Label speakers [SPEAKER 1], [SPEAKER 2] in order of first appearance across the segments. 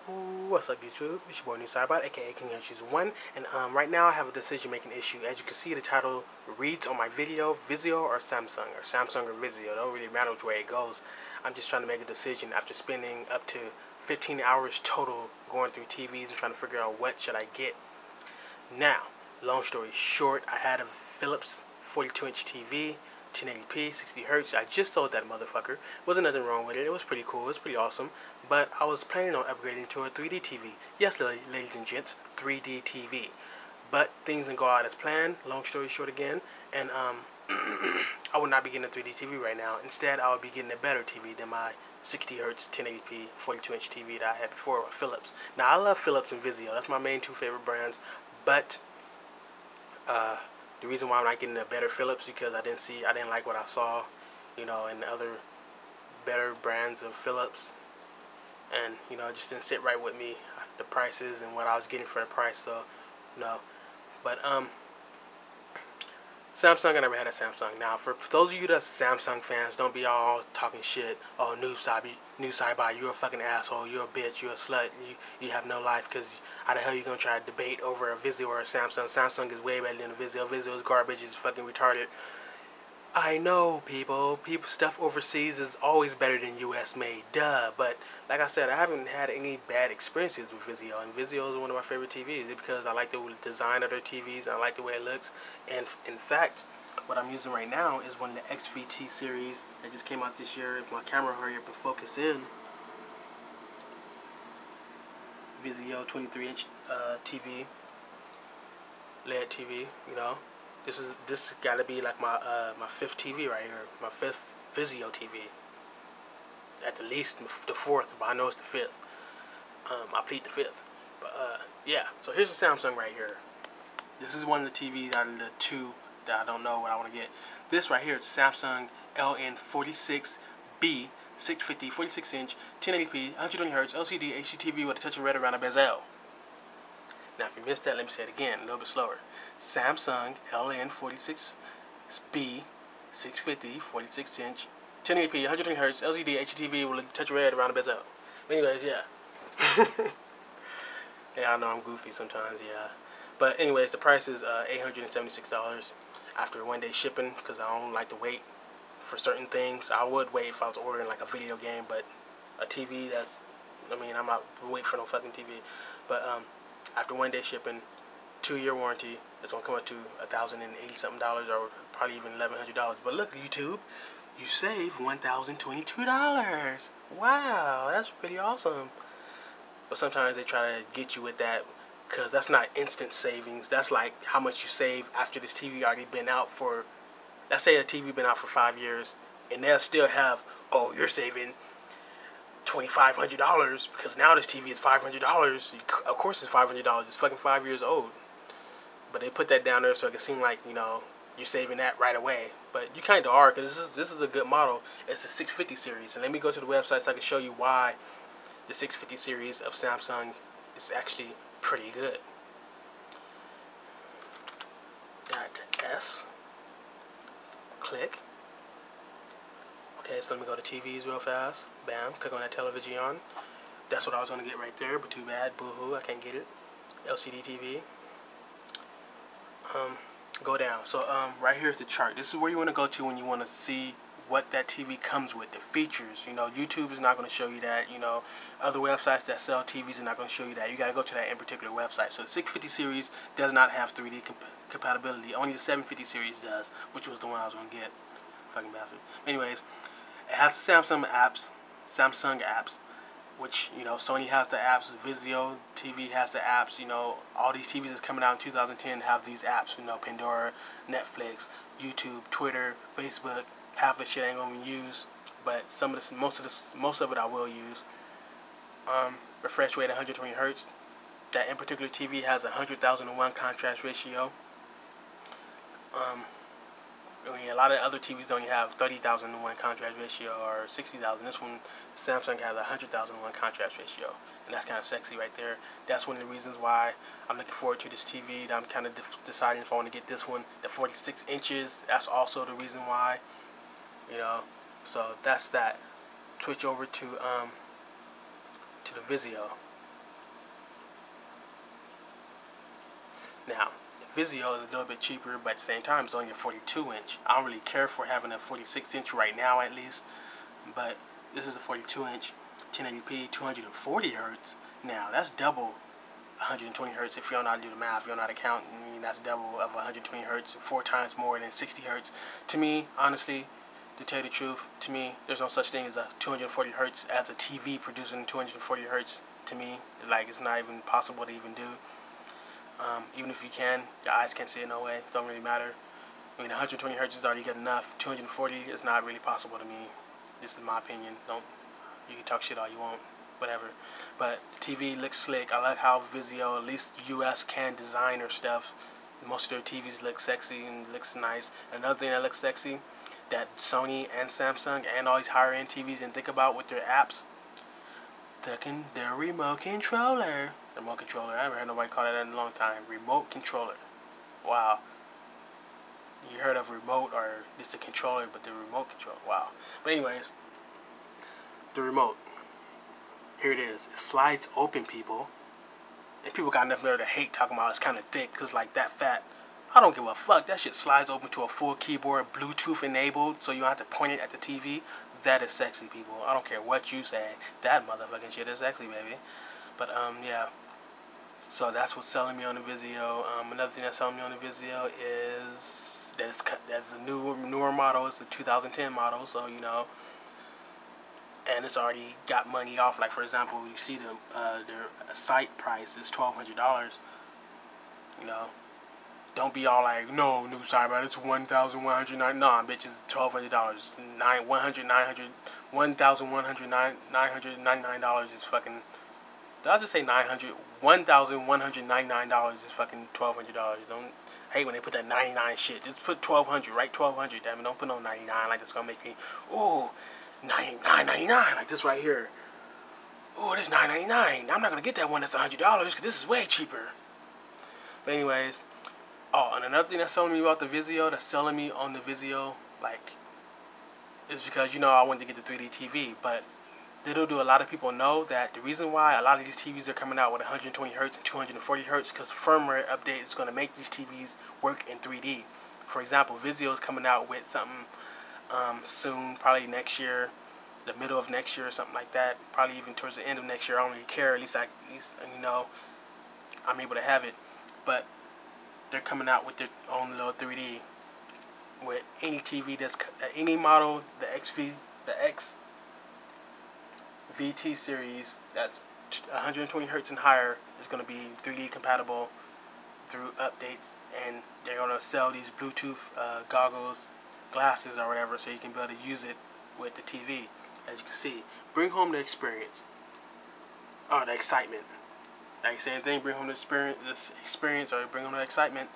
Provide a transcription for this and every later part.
[SPEAKER 1] What's up, YouTube? It's your boy New Sidebot, aka King Choose One, and right now I have a decision-making issue. As you can see, the title reads on my video, Vizio or Samsung or Vizio. It don't really matter which way it goes. I'm just trying to make a decision after spending up to 15 hours total going through TVs and trying to figure out what should I get. Now, long story short, I had a Philips 42-inch TV. 1080p, 60 hertz. I just sold that motherfucker. Wasn't nothing wrong with it. It was pretty cool. It was pretty awesome. But I was planning on upgrading to a 3D TV. Yes, ladies and gents, 3D TV. But things didn't go out as planned. Long story short again. And I would not be getting a 3D TV right now. Instead, I would be getting a better TV than my 60 hertz, 1080p, 42-inch TV that I had before with Philips. Now, I love Philips and Vizio. That's my main two favorite brands. But the reason why I'm not getting a better Philips because I didn't like what I saw, in the other better brands of Philips, and it just didn't sit right with me, the prices and what I was getting for the price. So, but Samsung, I never had a Samsung. Now, for those of you that's Samsung fans, don't be all talking shit. Oh, new Sidebot, you're a fucking asshole. You're a bitch. You're a slut. You have no life because how the hell you gonna try to debate over a Vizio or a Samsung? Samsung is way better than a Vizio. Vizio is garbage. It's fucking retarded. I know, people. Stuff overseas is always better than U.S. made. Duh. But like I said, I haven't had any bad experiences with Vizio, and Vizio is one of my favorite TVs because I like the design of their TVs and I like the way it looks. And in fact, what I'm using right now is one of the XVT series that just came out this year. If my camera hurry up and focus in, Vizio 23-inch TV, LED TV. This got to be like my my fifth TV right here, my fifth Vizio TV. At the least the fourth, but I know it's the fifth. I plead the fifth. But yeah. So here's the Samsung right here. This is one of the TVs out of the two that I don't know what I want to get. This right here is Samsung LN46B 650 46-inch 1080p 120 Hz LCD HDTV with a touch of red around a bezel. Now, if you missed that, let me say it again, a little bit slower. Samsung LN46B 650 46-inch 1080p 120 Hz LCD HDTV with a touch of red around the bezel. Anyways, yeah. Yeah, I know I'm goofy sometimes, yeah. But anyways, the price is $876 after one day shipping because I don't like to wait for certain things. I would wait if I was ordering like a video game, but a TV, I'm not waiting for no fucking TV. But after one day shipping, 2-year warranty, it's gonna come up to $1,080 something or probably even $1,100. But look, YouTube, you save $1,022. Wow, that's pretty awesome. But sometimes they try to get you with that because that's not instant savings. That's like how much you save after this TV already been out for, let's say a TV been out for 5 years, and they'll still have, oh, you're saving $2,500 because now this TV is $500. Of course it's $500. It's fucking 5 years old. But they put that down there so it can seem like, you're saving that right away. But you kind of are because this is a good model. It's the 650 series. And let me go to the website so I can show you why the 650 series of Samsung is actually pretty good. .s. Click. Okay, so let me go to TVs real fast. Bam. Click on that television. That's what I was going to get right there, but too bad. Boo-hoo. I can't get it. LCD TV. Go down. So right here is the chart. This is where you want to go to when you want to see what that TV comes with, the features. YouTube is not going to show you that. Other websites that sell TVs are not going to show you that. You got to go to that in particular website. So the 650 series does not have 3D compatibility. Only the 750 series does, which was the one I was going to get. Fucking bastard. Anyways, it has Samsung apps, which, Sony has the apps, Vizio TV has the apps, all these TVs that's coming out in 2010 have these apps, Pandora, Netflix, YouTube, Twitter, Facebook. Half of the shit I ain't gonna use, but most of it I will use. Refresh rate 120 Hz. That in particular TV has a 100,001 contrast ratio. A lot of other TVs only have 30,001 contrast ratio or 60,000. This one, Samsung, has a 100,001 contrast ratio, and that's kind of sexy right there. That's one of the reasons why I'm looking forward to this TV. I'm kind of deciding if I want to get this one, the 46 inches. That's also the reason why. So that's that. Switch over to the Vizio. Now, Vizio is a little bit cheaper, but at the same time, it's only a 42-inch. I don't really care for having a 46-inch right now, at least. But this is a 42-inch, 1080p, 240 hertz. Now, that's double 120 hertz. If you don't know how to do the math, if you don't know how to count, I mean, that's double of 120 hertz, 4 times more than 60 hertz. To me, honestly, to tell you the truth, to me, there's no such thing as a 240 hertz as a TV producing 240 hertz. To me, like, it's not even possible to even do. Even if you can, your eyes can't see it, no way. It don't really matter. I mean, 120 hertz is already good enough. 240 is not really possible to me. This is my opinion. You can talk shit all you want, whatever. But the TV looks slick. I like how Vizio, at least US, can design their stuff. Most of their TVs look sexy and looks nice. Another thing that looks sexy, that Sony and Samsung and all these higher end TVs didn't think about with their apps, their remote controller. Remote controller. I haven't heard nobody call that in a long time. Remote controller. Wow. You heard of remote or just a controller, but the remote controller. Wow. But anyways, the remote. Here it is. It slides open, people. And people got enough nerve to hate talking about it's kind of thick because like that fat. I don't give a fuck. That shit slides open to a full keyboard, Bluetooth enabled, so you don't have to point it at the TV. That is sexy, people. I don't care what you say. That motherfucking shit is sexy, baby. But yeah. So that's what's selling me on the Vizio. Another thing that's selling me on the Vizio is that that's a newer model. It's the 2010 model, so you know, and it's already got money off. Like for example, you see their site price is $1,200. You know, don't be all like, no, new site, but it's $1,109. Nah, bitch, it's $1,200. $1,199 is fucking. Did I just say 900? $1,199 is fucking $1,200. Don't hate when they put that 99 shit. Just put 1,200, right? 1,200. Damn it, don't put no 99 like that's gonna make me. Ooh, $9.99 like this right here. Ooh, this $9.99. I'm not gonna get that one that's $100 because this is way cheaper. But anyways, oh, and another thing that's selling me about the Vizio, that's selling me on the Vizio, like, is because you know I wanted to get the 3D TV, but little do a lot of people know that the reason why a lot of these TVs are coming out with 120 hertz and 240 hertz because firmware update is going to make these TVs work in 3D. For example, Vizio is coming out with something soon, probably next year, the middle of next year or something like that. Probably even towards the end of next year. I don't really care. At least you know, I'm able to have it. But they're coming out with their own little 3D with any TV that's any model, the VT series that's 120 hertz and higher is going to be 3D compatible through updates, and they're going to sell these Bluetooth glasses or whatever, so you can be able to use it with the TV. As you can see, bring home the experience, or the excitement. Like same thing, bring home the experience, or bring home the excitement.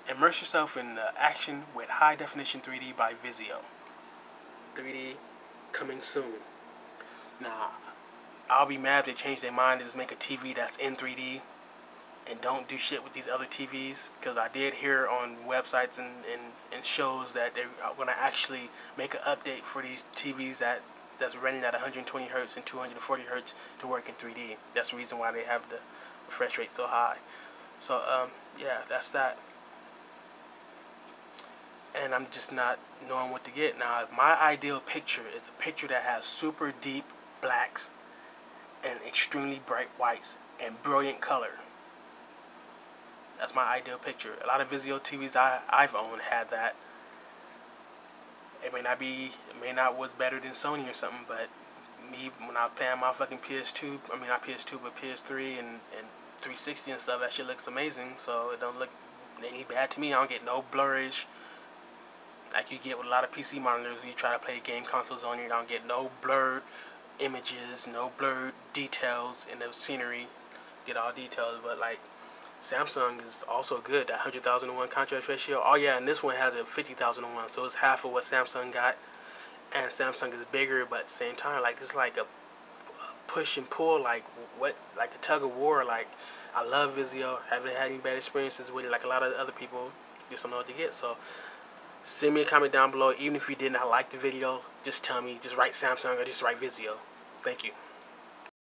[SPEAKER 1] Immerse yourself in the action with high definition 3D by Vizio. 3D coming soon. Now, I'll be mad if they change their mind and just make a TV that's in 3D and don't do shit with these other TVs, because I did hear on websites and shows that they're going to actually make an update for these TVs that's running at 120 hertz and 240 hertz to work in 3D. That's the reason why they have the refresh rate so high. So yeah, that's that. And I'm just not knowing what to get. Now, my ideal picture is a picture that has super deep blacks and extremely bright whites and brilliant color. That's my ideal picture. A lot of Vizio TVs I've owned had that. It may not was better than Sony or something, but me, when I was playing my fucking PS2, I mean not PS2 but PS3 and 360 and stuff, that shit looks amazing. So it don't look any bad to me. I don't get no blurrish like you get with a lot of PC monitors when you try to play game consoles on. You don't get no blurred images, no blurred details in the scenery. Get all details, but like Samsung is also good. That 100,000:1 contrast ratio. Oh yeah, and this one has a 50,000:1, so it's half of what Samsung got. And Samsung is bigger, but at the same time, like it's like a push and pull, like a tug of war. Like I love Vizio. Haven't had any bad experiences with it, like a lot of other people. Just don't know what to get. So send me a comment down below. Even if you did not like the video, just tell me. Just write Samsung or just write Vizio. Thank you.